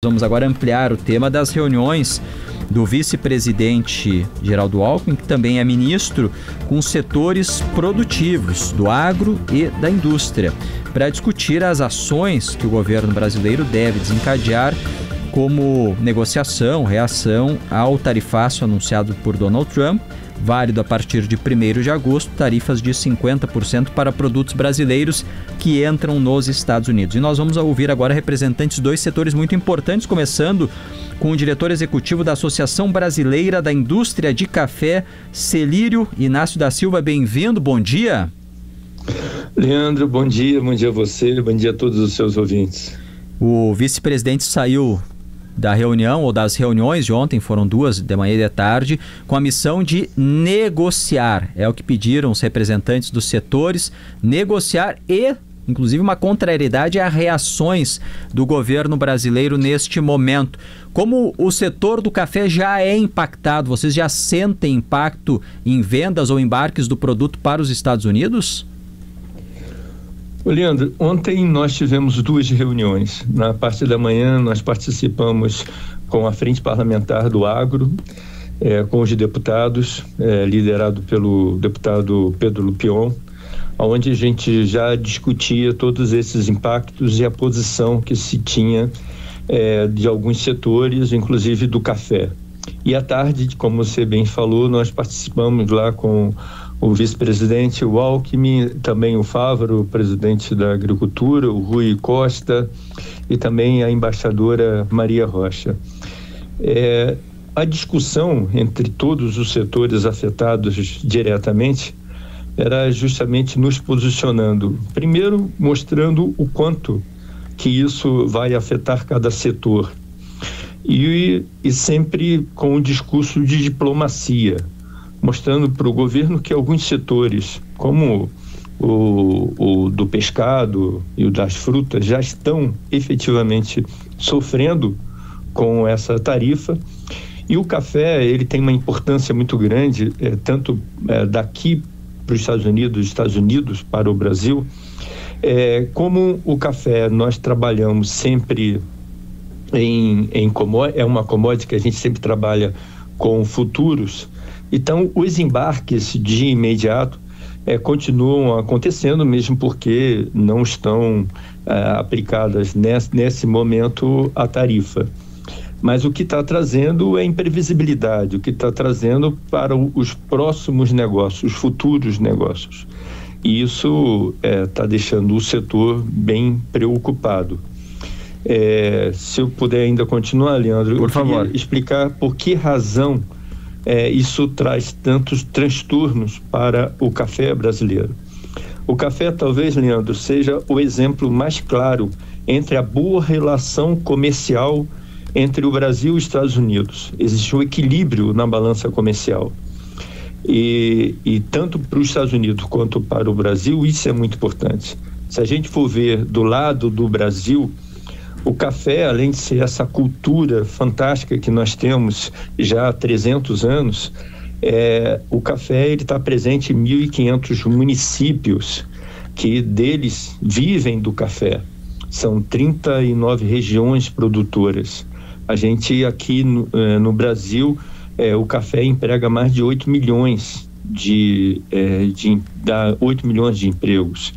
Vamos agora ampliar o tema das reuniões do vice-presidente Geraldo Alckmin, que também é ministro, com setores produtivos do agro e da indústria, para discutir as ações que o governo brasileiro deve desencadear como negociação, reação ao tarifaço anunciado por Donald Trump, válido a partir de 1º de agosto, tarifas de 50% para produtos brasileiros que entram nos Estados Unidos. E nós vamos ouvir agora representantes de dois setores muito importantes, começando com o diretor executivo da Associação Brasileira da Indústria de Café, Celírio Inácio da Silva. Bem-vindo, bom dia. Leandro, bom dia a você, bom dia a todos os seus ouvintes. O vice-presidente saiu da reunião, ou das reuniões de ontem, foram duas, de manhã e de tarde, com a missão de negociar. É o que pediram os representantes dos setores, negociar e, inclusive, uma contrariedade a reações do governo brasileiro neste momento. Como o setor do café já é impactado, vocês já sentem impacto em vendas ou embarques do produto para os Estados Unidos? Leandro, ontem nós tivemos duas reuniões. Na parte da manhã nós participamos com a Frente Parlamentar do Agro, com os deputados, liderado pelo deputado Pedro Lupion, onde a gente já discutia todos esses impactos e a posição que se tinha de alguns setores, inclusive do café. E à tarde, como você bem falou, nós participamos lá com o vice-presidente, o Alckmin, também o Fávaro, o presidente da Agricultura, o Rui Costa, e também a embaixadora Maria Rocha. A discussão entre todos os setores afetados diretamente era justamente nos posicionando, primeiro mostrando o quanto que isso vai afetar cada setor, e sempre com um discurso de diplomacia, mostrando para o governo que alguns setores, como o do pescado e o das frutas, já estão efetivamente sofrendo com essa tarifa. E o café, ele tem uma importância muito grande, tanto daqui para os Estados Unidos para o Brasil. Como o café nós trabalhamos sempre é uma commodity que a gente sempre trabalha com futuros. Então, os embarques de imediato continuam acontecendo, mesmo porque não estão aplicadas nesse momento a tarifa. Mas o que está trazendo é imprevisibilidade, o que está trazendo para os próximos negócios, os futuros negócios. E isso está deixando o setor bem preocupado. Se eu puder ainda continuar, Leandro, por favor, queria explicar por que razão isso traz tantos transtornos para o café brasileiro. O café, talvez, Leandro, seja o exemplo mais claro entre a boa relação comercial entre o Brasil e os Estados Unidos. Existe um equilíbrio na balança comercial. E tanto para os Estados Unidos quanto para o Brasil, isso é muito importante. Se a gente for ver do lado do Brasil, o café, além de ser essa cultura fantástica que nós temos já há 300 anos, o café está presente em 1.500 municípios que deles vivem do café. São 39 regiões produtoras. A gente aqui no Brasil, o café emprega mais de 8 milhões dá 8 milhões de empregos.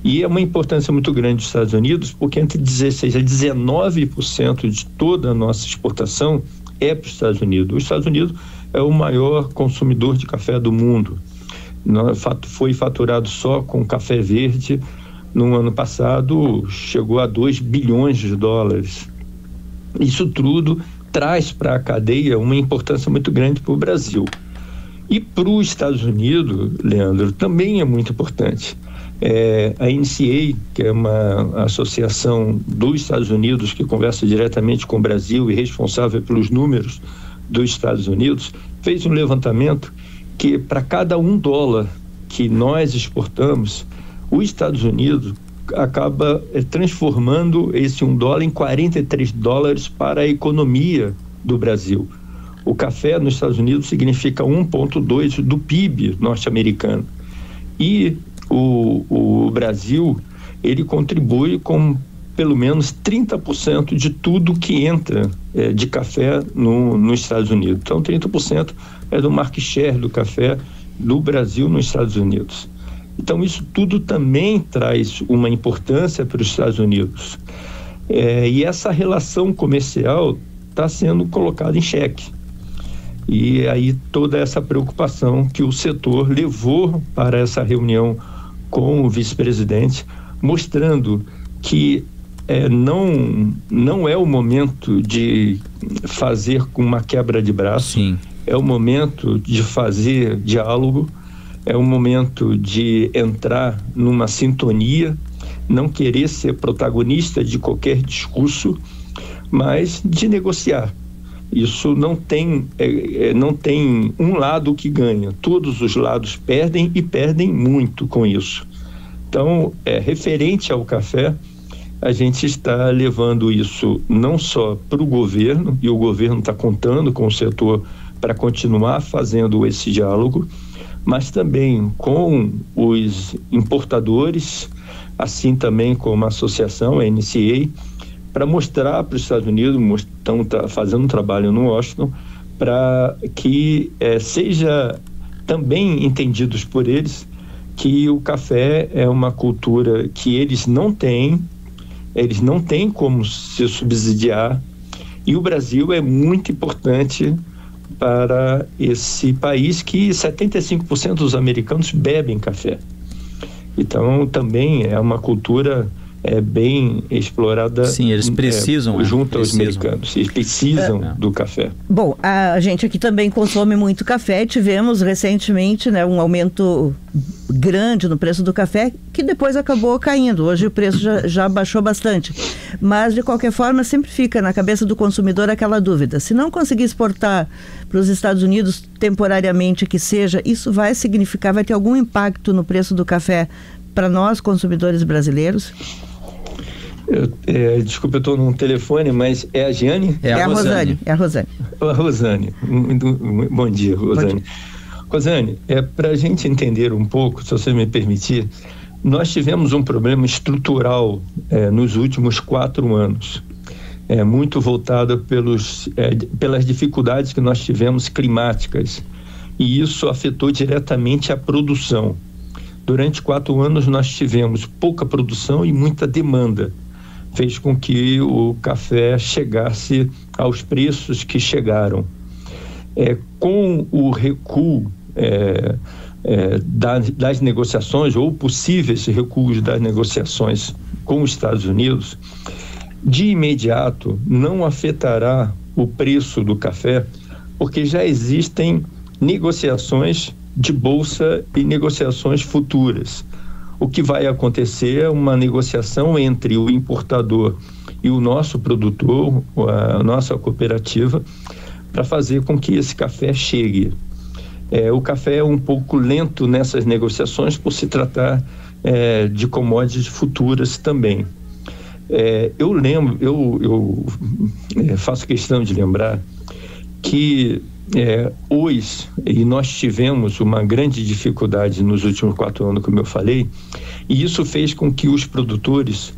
E é uma importância muito grande dos Estados Unidos, porque entre 16% a 19% de toda a nossa exportação é para os Estados Unidos. Os Estados Unidos é o maior consumidor de café do mundo. Foi faturado só com café verde, no ano passado chegou a 2 bilhões de dólares. Isso tudo traz para a cadeia uma importância muito grande para o Brasil. E para os Estados Unidos, Leandro, também é muito importante. A NCA, que é uma associação dos Estados Unidos que conversa diretamente com o Brasil e responsável pelos números dos Estados Unidos, fez um levantamento que para cada $1 que nós exportamos, os Estados Unidos acaba transformando esse $1 em $43 para a economia do Brasil. O café nos Estados Unidos significa 1,2% do PIB norte-americano. E o Brasil, ele contribui com pelo menos 30% de tudo que entra de café nos Estados Unidos. Então, 30% é do market share do café do Brasil nos Estados Unidos. Então, isso tudo também traz uma importância para os Estados Unidos. E essa relação comercial está sendo colocada em xeque. E aí toda essa preocupação que o setor levou para essa reunião com o vice-presidente, mostrando que não é o momento de fazer com uma quebra de braço. Sim. É o momento de fazer diálogo, é o momento de entrar numa sintonia, não querer ser protagonista de qualquer discurso, mas de negociar. Isso não tem um lado que ganha, todos os lados perdem e perdem muito com isso. Então, referente ao café, a gente está levando isso não só para o governo, e o governo está contando com o setor para continuar fazendo esse diálogo, mas também com os importadores, assim também como a associação, a NCA, para mostrar para os Estados Unidos, estão fazendo um trabalho no Washington, para que seja também entendidos por eles que o café é uma cultura que eles não têm como se subsidiar, e o Brasil é muito importante para esse país que 75% dos americanos bebem café. Então também é uma cultura bem explorada. Sim, eles precisam junto aos americanos, eles precisam do café. Bom, a gente aqui também consome muito café. Tivemos recentemente, né, um aumento grande no preço do café, que depois acabou caindo. Hoje o preço já baixou bastante, mas de qualquer forma sempre fica na cabeça do consumidor aquela dúvida: se não conseguir exportar para os Estados Unidos temporariamente que seja, isso vai ter algum impacto no preço do café para nós consumidores brasileiros? Desculpa, eu estou num telefone, mas é a Giane? É a Rosane. É a Rosane. A Rosane. Bom dia, Rosane. Bom dia. Rosane, para a gente entender um pouco, se você me permitir, nós tivemos um problema estrutural nos últimos 4 anos, muito voltado pelas dificuldades que nós tivemos climáticas, e isso afetou diretamente a produção. Durante 4 anos nós tivemos pouca produção e muita demanda. Fez com que o café chegasse aos preços que chegaram. Com o recuo das negociações, ou possíveis recuos das negociações com os Estados Unidos, de imediato não afetará o preço do café, porque já existem negociações de bolsa e negociações futuras. O que vai acontecer é uma negociação entre o importador e o nosso produtor, a nossa cooperativa, para fazer com que esse café chegue. O café é um pouco lento nessas negociações por se tratar de commodities futuras também. Eu faço questão de lembrar que hoje, e nós tivemos uma grande dificuldade nos últimos 4 anos, como eu falei, e isso fez com que os produtores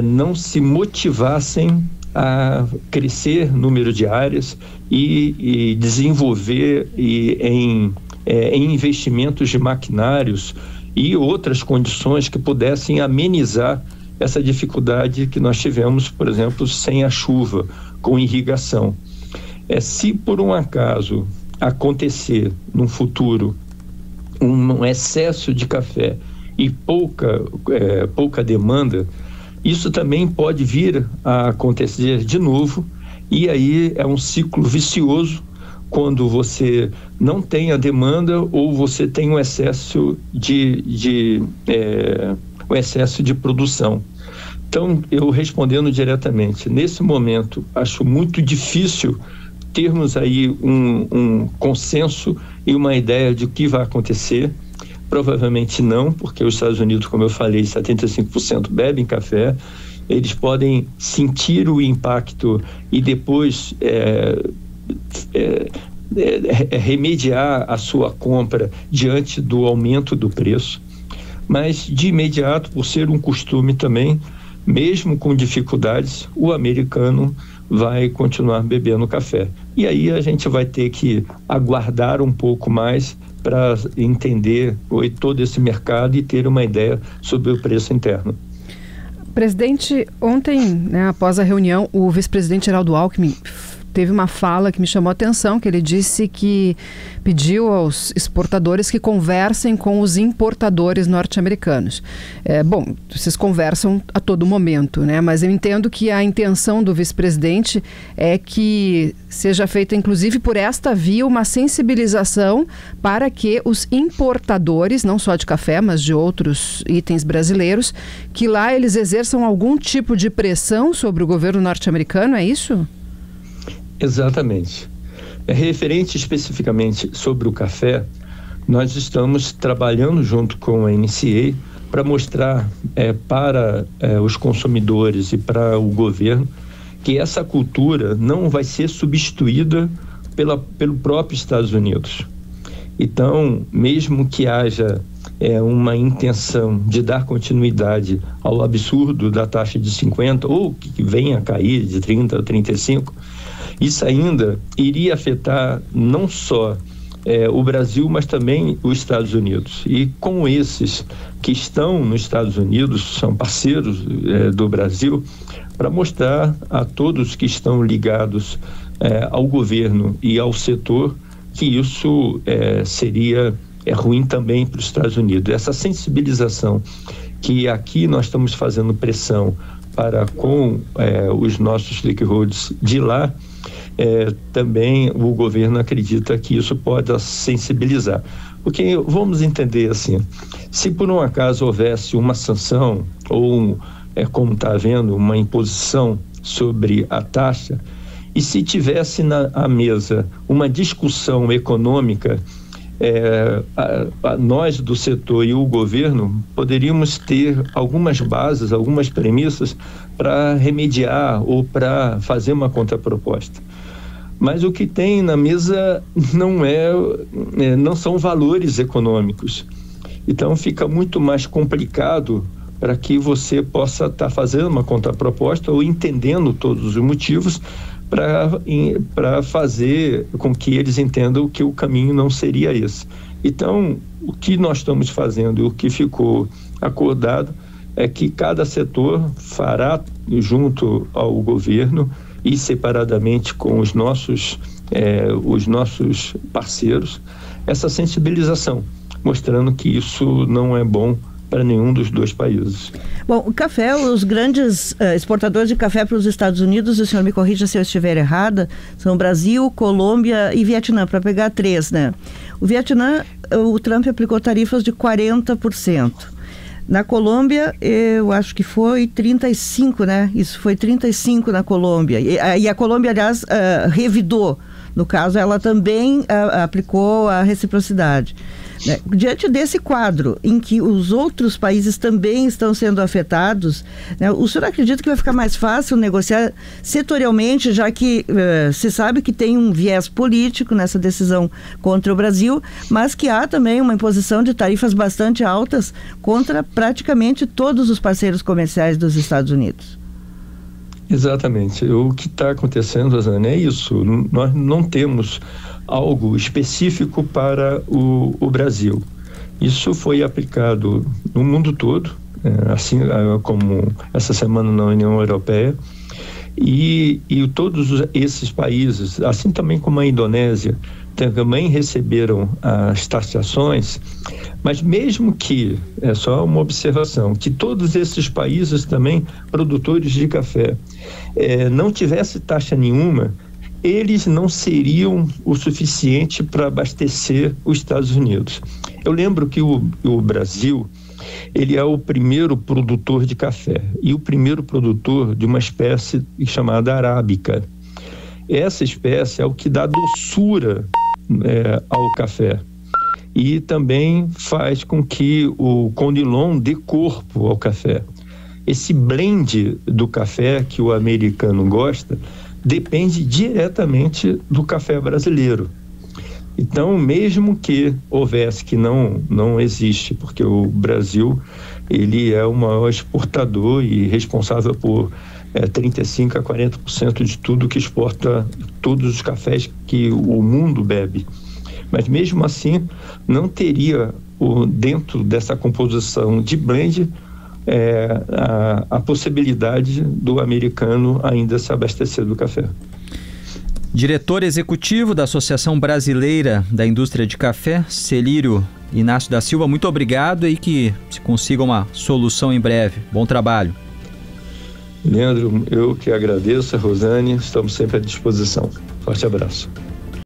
não se motivassem a crescer número de áreas e desenvolver em investimentos de maquinários e outras condições que pudessem amenizar essa dificuldade que nós tivemos, por exemplo, sem a chuva, com irrigação. Se por um acaso acontecer no futuro um excesso de café e pouca demanda, isso também pode vir a acontecer de novo, e aí é um ciclo vicioso quando você não tem a demanda ou você tem um excesso de produção. Então, eu respondendo diretamente, nesse momento acho muito difícil termos aí um consenso e uma ideia de o que vai acontecer. Provavelmente não, porque os Estados Unidos, como eu falei, 75% bebem café. Eles podem sentir o impacto e depois remediar a sua compra diante do aumento do preço. Mas, de imediato, por ser um costume também, mesmo com dificuldades, o americano vai continuar bebendo café. E aí a gente vai ter que aguardar um pouco mais para entender todo esse mercado e ter uma ideia sobre o preço interno. Presidente, ontem, né, após a reunião, o vice-presidente Geraldo Alckmin teve uma fala que me chamou a atenção, que ele disse que pediu aos exportadores que conversem com os importadores norte-americanos. Bom, vocês conversam a todo momento, né? Mas eu entendo que a intenção do vice-presidente é que seja feita, inclusive por esta via, uma sensibilização para que os importadores, não só de café, mas de outros itens brasileiros, que lá eles exerçam algum tipo de pressão sobre o governo norte-americano, é isso? Exatamente. Referente especificamente sobre o café, nós estamos trabalhando junto com a NCA para mostrar para os consumidores e para o governo que essa cultura não vai ser substituída pelo próprio Estados Unidos. Então, mesmo que haja uma intenção de dar continuidade ao absurdo da taxa de 50%, ou que venha a cair de 30% a 35%, isso ainda iria afetar não só o Brasil, mas também os Estados Unidos. E com esses que estão nos Estados Unidos, são parceiros do Brasil, para mostrar a todos que estão ligados ao governo e ao setor que isso seria ruim também para os Estados Unidos. Essa sensibilização que aqui nós estamos fazendo pressão para com os nossos stakeholders de lá, também o governo acredita que isso pode sensibilizar. Porque vamos entender assim, se por um acaso houvesse uma sanção ou como está havendo uma imposição sobre a taxa, e se tivesse à mesa uma discussão econômica, nós do setor e o governo poderíamos ter algumas bases, algumas premissas para remediar ou para fazer uma contraproposta. Mas o que tem na mesa não são valores econômicos. Então fica muito mais complicado para que você possa estar fazendo uma contraproposta ou entendendo todos os motivos para fazer com que eles entendam que o caminho não seria esse. Então, o que nós estamos fazendo e o que ficou acordado é que cada setor fará junto ao governo e separadamente com os nossos parceiros essa sensibilização, mostrando que isso não é bom para nenhum dos dois países. Bom, o café, os grandes exportadores de café para os Estados Unidos, o senhor me corrija se eu estiver errada, são Brasil, Colômbia e Vietnã, para pegar 3, né? O Vietnã, o Trump aplicou tarifas de 40%. Na Colômbia, eu acho que foi 35%, né? Isso foi 35% na Colômbia. E a Colômbia, aliás, revidou. No caso, ela também aplicou a reciprocidade. Né? Diante desse quadro, em que os outros países também estão sendo afetados, né, o senhor acredita que vai ficar mais fácil negociar setorialmente, já que se sabe que tem um viés político nessa decisão contra o Brasil, mas que há também uma imposição de tarifas bastante altas contra praticamente todos os parceiros comerciais dos Estados Unidos? Exatamente. O que está acontecendo, Rosane, é isso. Nós não temos algo específico para o Brasil. Isso foi aplicado no mundo todo, assim como essa semana na União Europeia, e todos esses países, assim também como a Indonésia, também receberam as taxações, mas mesmo que, é só uma observação, que todos esses países também, produtores de café, não tivesse taxa nenhuma, eles não seriam o suficiente para abastecer os Estados Unidos. Eu lembro que o Brasil, ele é o primeiro produtor de café e o primeiro produtor de uma espécie chamada arábica. Essa espécie é o que dá doçura ao café e também faz com que o conilon dê corpo ao café. Esse blend do café que o americano gosta depende diretamente do café brasileiro. Então, mesmo que houvesse, que não existe, porque o Brasil ele é o maior exportador e responsável por 35% a 40% de tudo que exporta, todos os cafés que o mundo bebe. Mas mesmo assim, não teria dentro dessa composição de blend a possibilidade do americano ainda se abastecer do café. Diretor executivo da Associação Brasileira da Indústria de Café, Celírio Inácio da Silva, muito obrigado e que se consiga uma solução em breve. Bom trabalho. Leandro, eu que agradeço, a Rosane, estamos sempre à disposição. Forte abraço.